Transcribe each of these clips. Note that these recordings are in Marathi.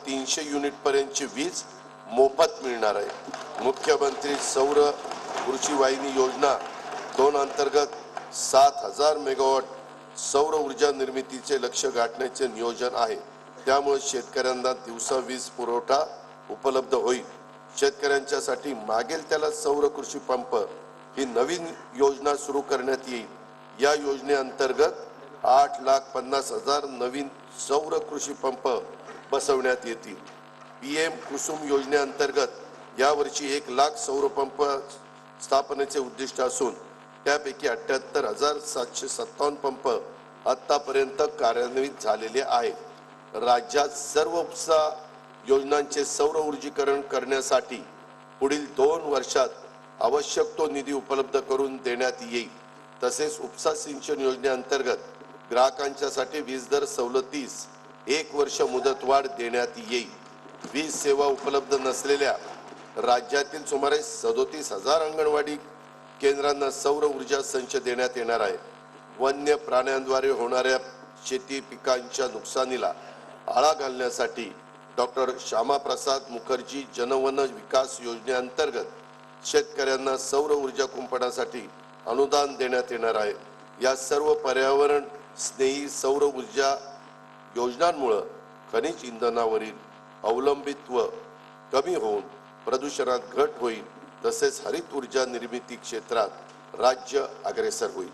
300 युनिट पर्यंतची वीज मोफत मिळणार आहे। मुख्यमंत्री सौर कृषी वाहिनी योजना 2 अंतर्गत 7000 मेगावॉट सौर ऊर्जा निर्मितीचे लक्ष्य गाठण्याचे नियोजन आहे। त्यामुळे शेतकऱ्यांना दिवसा वीज पुरवठा उपलब्ध होईल। शेतकऱ्यांच्यासाठी मागेल त्याला सौर कृषी पंप ही नवीन योजना सुरू करण्यात येईल। या योजनेअंतर्गत 8,50,000 नवीन सौर कृषी पंप बसवण्यात येतील। पीएम कुसुम योजनेअंतर्गत यावर्षी 1 लाख सौर पंप स्थापनेचे उद्दिष्ट असून त्यापैकी 78,757 पंप आतापर्यंत कार्यान्वित झालेले आहेत। राज्यात सर्व उपसा योजनांचे सौर ऊर्जीकरण करण्यासाठी पुढील 2 वर्षात आवश्यक तो निधी उपलब्ध करून देण्यात येईल। तसेच उपसा सिंचन योजनेअंतर्गत ग्राहकांच्यासाठी वीज दर सवलतीस 1 वर्ष मुदतवाढ देण्यात येईल। वीज सेवा उपलब्ध नसलेल्या राज्यातील सुमारे 37,000 अंगणवाडी केंद्रांना सौर ऊर्जा संच देण्यात येणार आहे। वन्य प्राण्यांद्वारे होणाऱ्या शेती पिकांच्या नुकसानीला आळा घालण्यासाठी डॉक्टर श्यामाप्रसाद मुखर्जी जनवन विकास योजनेअंतर्गत शेतकऱ्यांना सौर ऊर्जा कुंपणासाठी अनुदान देण्यात येणार आहे। या सर्व पर्यावरण स्नेही सौर ऊर्जा योजनांमुळे खनिज इंधनावरील अवलंबित्व कमी होऊन प्रदूषणात घट होईल। तसेच हरित ऊर्जा निर्मिती क्षेत्रात राज्य अग्रेसर होईल।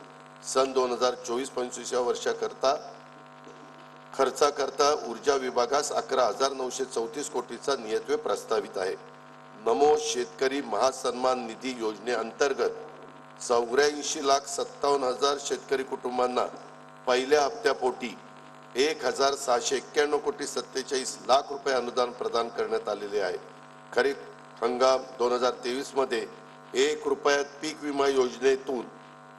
सन 2024-25 या वर्षाकरता खर्चाकरता ऊर्जा विभागास 11,934 कोटीचा नियतव्यय प्रस्तावित आहे। नमो शेतकरी महासन्मान निधी योजनेअंतर्गत 84,57,000 शेतकरी कुटुंबांना पहिल्या हप्त्यापोटी 1,691 कोटी 47 लाख रुपये अनुदान प्रदान करण्यात आलेले आहे। खरीप हंगाम 2023 मध्ये 1 रुपयात पीक विमा योजनेतून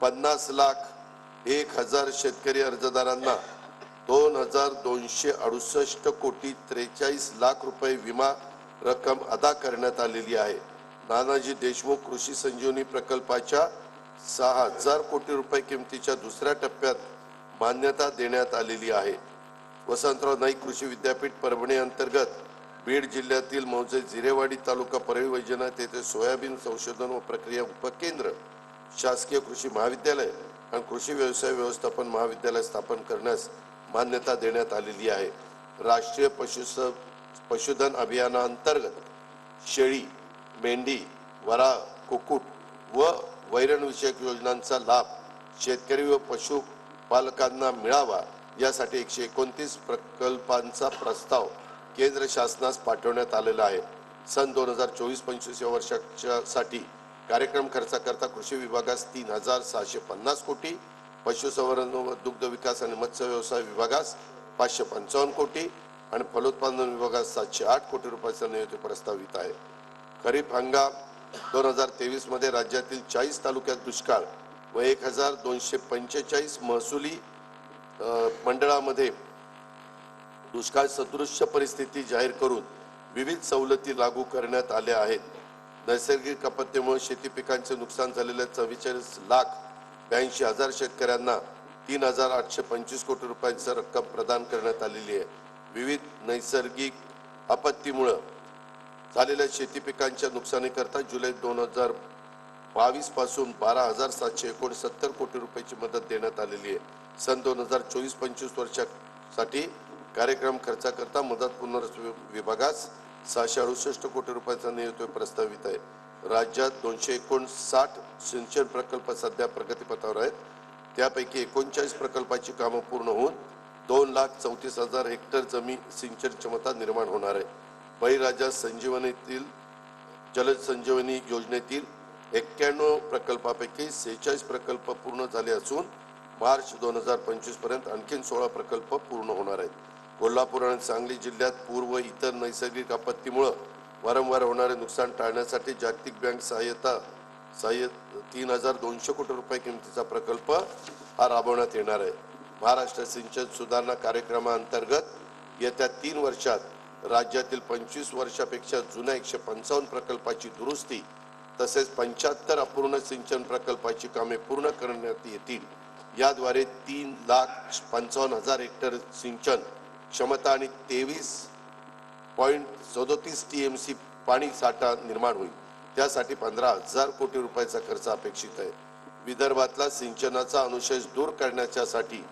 50,01,000 शेतकरी अर्जदारांना 2,268 कोटी 43 लाख रुपये विमा रक्कम अदा करण्यात आलेली आहे। नानाजी देशमुख कृषी संजीवनी प्रकल्पाच्या 6,000 कोटी रुपये किमतीच्या दुसऱ्या टप्प्यात मान्यता देण्यात आलेली आहे। वसंतराव नाईक कृषी विद्यापीठ परभणी अंतर्गत बीड जिल्ह्यातील मौजे जिरेवाडी तालुका परळी वैजनाथ येथे सोयाबीन संशोधन व प्रक्रिया उपकेंद्र, शासकीय कृषी महाविद्यालय आणि कृषी व्यवसाय व्यवस्थापन महाविद्यालय स्थापन करण्यास मान्यता देण्यात आलेली आहे। राष्ट्रीय पशुधन अभियानाअंतर्गत शेळी, मेंढी, वराह, कुक्कुट व वैरण विषयक योजनांचा लाभ शेतकरी व पशुपालकांना मिळावा यासाठी 129 प्रकल्पांचा प्रस्ताव केंद्र शासनास पाठवण्यात आलेला आहे। सन 2024-25 या वर्षासाठी कार्यक्रम खर्चाकरता कृषी विभागास 3,650 कोटी, पशुसंवर्धन व दुग्ध विकास आणि मत्स्य व्यवसाय विभागास 555 कोटी आणि फलोत्पादन विभागास 708 कोटी रुपयाचा नियोजित प्रस्तावित आहे। खरीप हंगाम 2023 मध्ये राज्यातील 40 तालुक्यात दुष्काळ व 1,245 महसुली मंडळामध्ये दुष्काळ सदृश्य परिस्थिती जाहीर करून विविध सवलती लागू करण्यात आल्या आहेत। नैसर्गिक आपत्तीमुळे शेती पिकांचे नुकसान झालेल्या 44,82,000 शेतकऱ्यांना 3,825 कोटी रुपयांची रक्कम प्रदान करण्यात आलेली आहे। विविध नैसर्गिक आपत्तीमुळे झालेल्या शेती पिकांच्या नुकसानीकरता जुलै 2022 पासून 12,769 कोटी रुपयाची मदत देण्यात आलेली आहे। सन 2024-25 वर्षासाठी कार्यक्रम खर्चाकरता मदत पुनर्वसन विभागास 668 कोटी रुपयाचा नियोजित प्रस्तावित आहे। राज्यात 259 सिंचन प्रकल्प सध्या प्रगतीपथावर आहेत। त्यापैकी 39 प्रकल्पाची कामे पूर्ण होऊन 2,34,000 हेक्टर जमीन सिंचन क्षमता निर्माण होणार आहे। बळीराजा संजीवनीतील जलद संजीवनी योजनेतील 91 प्रकल्पापैकी 46 प्रकल्प पूर्ण झाले असून मार्च 2025 पर्यंत आणखी 16 प्रकल्प पूर्ण होणार आहेत। कोल्हापूर आणि सांगली जिल्ह्यात पूर व इतर नैसर्गिक आपत्तीमुळे वारंवार होणारे नुकसान टाळण्यासाठी जागतिक बँक सहाय्यता 3,200 कोटी रुपये किमतीचा प्रकल्प हा राबवण्यात येणार आहे। महाराष्ट्र सिंचन सुधारणा कार्यक्रमाअंतर्गत येत्या 3 वर्षात राज्यातील 25 वर्षापेक्षा जुन्या 155 प्रकल्पाची दुरुस्ती तसेच 75 अपूर्ण सिंचन प्रकल्पाची कामे पूर्ण करण्यात येतील। याद्वारे 3,55,000 हेक्टर सिंचन क्षमता आणि 23 0.37 TMC पाणी साठा निर्माण होईल। त्यासाठी 15,000 कोटी रुपयाचा खर्च अपेक्षित आहे। विदर्भातला सिंचनाचा अनुशेष दूर करण्यासाठी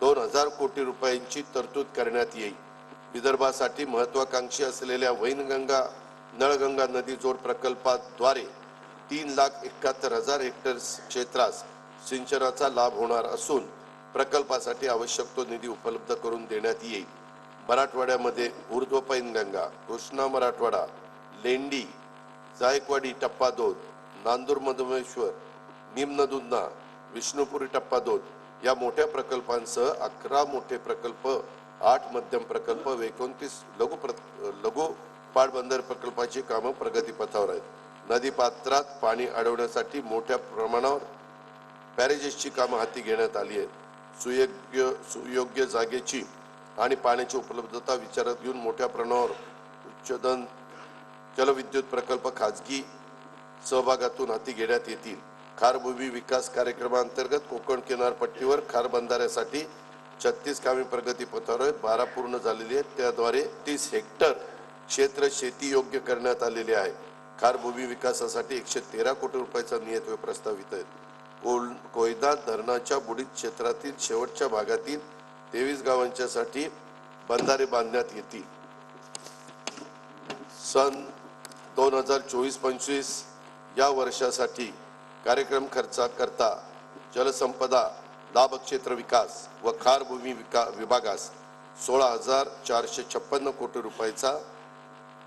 2,000 कोटी रुपयांची तरतूद करण्यात येईल। विदर्भासाठी महत्वाकांक्षी असलेल्या वैनगंगा नळगंगा नदी जोड प्रकल्पाद्वारे 3,71,000 हेक्टर क्षेत्रास सिंचनाचा लाभ होणार असून प्रकल्पासाठी आवश्यक तो निधी उपलब्ध करून देण्यात येईल। मराठवाड्यामध्ये ऊर्ध्व पैनगंगा, कृष्णा मराठवाडा, लेंडी, जायकवाडी टप्पा 2, नांदूर मधुमेश्वर, निम्न दुधना, विष्णुपुरी टप्पा 2 या मोठ्या प्रकल्पांसह 11 मोठे प्रकल्प, 8 मध्यम प्रकल्प व 29 लघु पाटबंधारे प्रकल्पाची कामं प्रगतीपथावर आहेत। नदीपात्रात पाणी अडवण्यासाठी मोठ्या प्रमाणावर बॅरेजेसची कामं हाती घेण्यात आली आहेत। सुयोग्य जागेची आणि पाण्याची उपलब्धता विचारात घेऊन मोठ्या प्रमाणावर उच्चदन जलविद्युत प्रकल्प खाजगी सहभागातून हाती घेण्यात येतील। खार भूमी विकास कार्यक्रमांतर्गत कोकण किनारपट्टीवर खार बंधाऱ्यासाठी 36 कामे प्रगतीपथावर आहेत। 12 पूर्ण झालेली आहेत। त्याद्वारे 30 हेक्टर क्षेत्र शेती योग्य करण्यात आलेले आहे। खार भूमी विकासासाठी 113 कोटी रुपयाचा नियतव्यय प्रस्तावित आहे। कोयना धरणाच्या बुडीत क्षेत्रातील शेवटच्या भागातील 23 गावांच्या साठी बंधारे बांधण्यात येतील। सन 2024-25 या वर्षासाठी कार्यक्रम खर्चाकरता जलसंपदा लाभक्षेत्र विकास व खार भूमी विभागास 16,456 कोटी रुपयाचा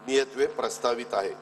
नियतव्यय प्रस्तावित आहे।